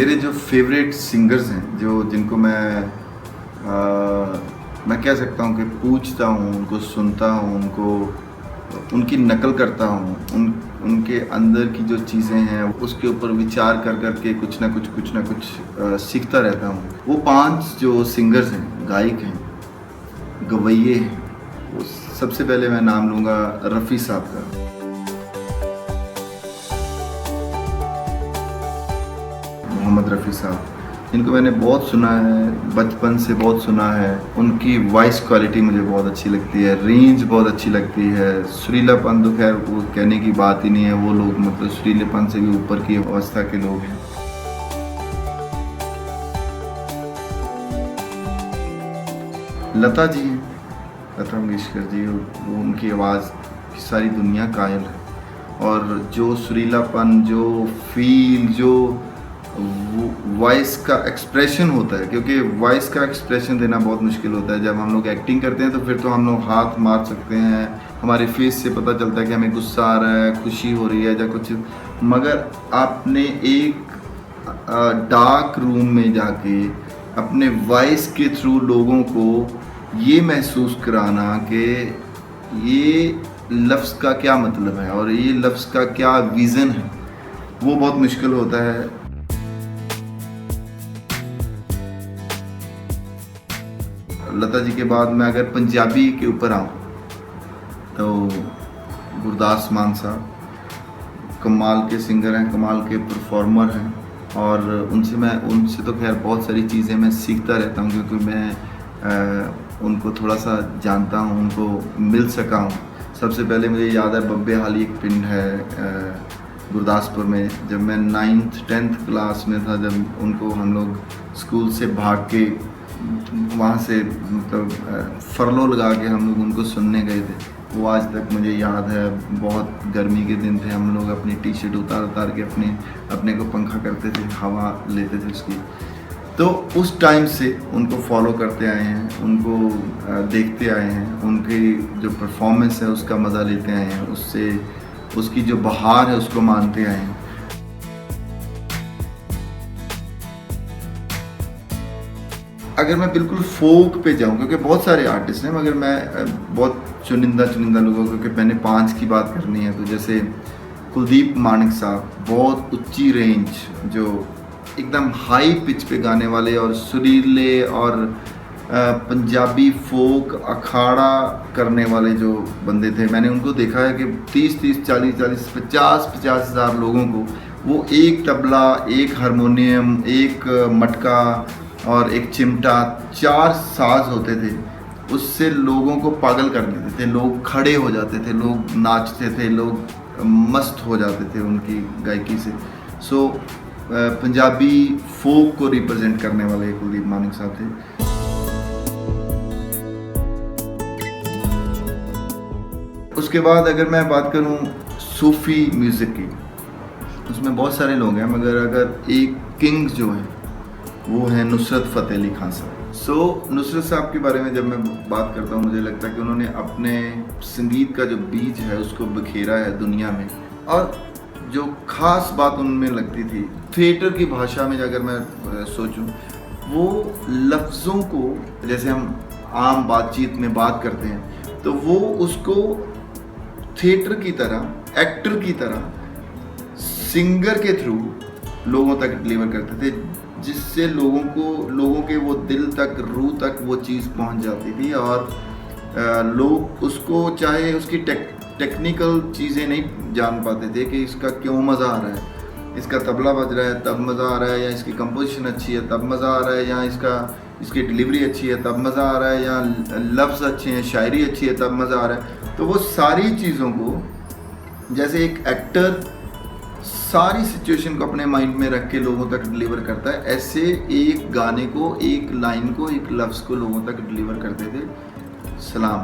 मेरे जो favourite singers हैं, जो जिनको मैं कह सकता हूँ कि पूछता हूँ, उनको सुनता हूँ, उनकी नकल करता हूँ, उनके अंदर की जो चीज़ें हैं उसके ऊपर विचार कर कर के कुछ ना कुछ सीखता रहता हूँ। वो 5 जो सिंगर्स हैं, गायक हैं, गवैये हैं, वो सबसे पहले मैं नाम लूँगा रफ़ी साहब का। मोहम्मद रफ़ी साहब, जिनको मैंने बहुत सुना है, बचपन से बहुत सुना है। उनकी वॉइस क्वालिटी मुझे बहुत अच्छी लगती है, रेंज बहुत अच्छी लगती है। सुरीलापन तो खैर वो कहने की बात ही नहीं है, वो लोग मतलब सुरीलेपन से भी ऊपर की अवस्था के लोग हैं। लता जी हैं, लता मंगेशकर जी, वो उनकी आवाज़ की सारी दुनिया कायल है। और जो सुरीलापन, जो फील, जो वॉइस का एक्सप्रेशन होता है, क्योंकि वॉइस का एक्सप्रेशन देना बहुत मुश्किल होता है। जब हम लोग एक्टिंग करते हैं तो फिर तो हम लोग हाथ मार सकते हैं, हमारे फेस से पता चलता है कि हमें गुस्सा आ रहा है, खुशी हो रही है या कुछ। मगर आपने एक डार्क रूम में जाके अपने वॉइस के थ्रू लोगों को ये महसूस कराना कि ये लफ्ज़ का क्या मतलब है और ये लफ्ज़ का क्या विज़न है, वो बहुत मुश्किल होता है। लता जी के बाद मैं अगर पंजाबी के ऊपर आऊँ तो गुरदास मान साहब कमाल के सिंगर हैं, कमाल के परफॉर्मर हैं। और उनसे तो खैर बहुत सारी चीज़ें मैं सीखता रहता हूँ, क्योंकि मैं उनको थोड़ा सा जानता हूँ, उनको मिल सका हूँ। सबसे पहले मुझे याद है बब्बे हाली एक पिंड है गुरदासपुर में, जब मैं 9th 10th क्लास में था, जब उनको हम लोग स्कूल से भाग के वहाँ से मतलब फरलो लगा के हम लोग उनको सुनने गए थे। वो आज तक मुझे याद है। बहुत गर्मी के दिन थे, हम लोग अपनी टी शर्ट उतार के अपने को पंखा करते थे, हवा लेते थे उसकी। तो उस टाइम से उनको फॉलो करते आए हैं, उनको देखते आए हैं, उनकी जो परफॉर्मेंस है उसका मज़ा लेते आए हैं, उसकी जो बहार है उसको मानते आए हैं। अगर मैं बिल्कुल फोक पे जाऊं, क्योंकि बहुत सारे आर्टिस्ट हैं, मगर मैं बहुत चुनिंदा लोगों, क्योंकि मैंने 5 की बात करनी है, तो जैसे कुलदीप मानक साहब, बहुत ऊंची रेंज, जो एकदम हाई पिच पे गाने वाले और सुरीले और पंजाबी फोक अखाड़ा करने वाले जो बंदे थे। मैंने उनको देखा है कि 30 40 50 हज़ार लोगों को वो एक तबला, एक हारमोनियम, एक मटका और एक चिमटा, 4 साज होते थे, उससे लोगों को पागल कर देते थे। लोग खड़े हो जाते थे, लोग नाचते थे, लोग मस्त हो जाते थे उनकी गायकी से। सो पंजाबी फोक को रिप्रेजेंट करने वाले कुलदीप मानक साहब थे। उसके बाद अगर मैं बात करूं सूफ़ी म्यूज़िक की, उसमें बहुत सारे लोग हैं, मगर अगर एक किंग जो है वो है नुसरत फ़तेह अली खान साहब। नुसरत साहब के बारे में जब मैं बात करता हूँ, मुझे लगता है कि उन्होंने अपने संगीत का जो बीज है उसको बखेरा है दुनिया में। और जो ख़ास बात उनमें लगती थी, थिएटर की भाषा में अगर मैं सोचूं, वो लफ्ज़ों को, जैसे हम आम बातचीत में बात करते हैं, तो वो उसको थिएटर की तरह, एक्टर की तरह, सिंगर के थ्रू लोगों तक डिलीवर करते थे, जिससे लोगों के वो दिल तक, रूह तक वो चीज़ पहुंच जाती थी। और लोग उसको, चाहे उसकी टेक्निकल चीज़ें नहीं जान पाते थे कि इसका क्यों मज़ा आ रहा है, इसका तबला बज रहा है तब मज़ा आ रहा है, या इसकी कंपोजिशन अच्छी है तब मज़ा आ रहा है, या इसकी डिलीवरी अच्छी है तब मज़ा आ रहा है, या लफ्ज़ अच्छे हैं, शायरी अच्छी है तब मज़ा आ रहा है। तो वो सारी चीज़ों को, जैसे एक एक्टर सारी सिचुएशन को अपने माइंड में रख के लोगों तक डिलीवर करता है, ऐसे एक गाने को, एक लाइन को, एक लफ्ज़ को लोगों तक डिलीवर करते थे। सलाम।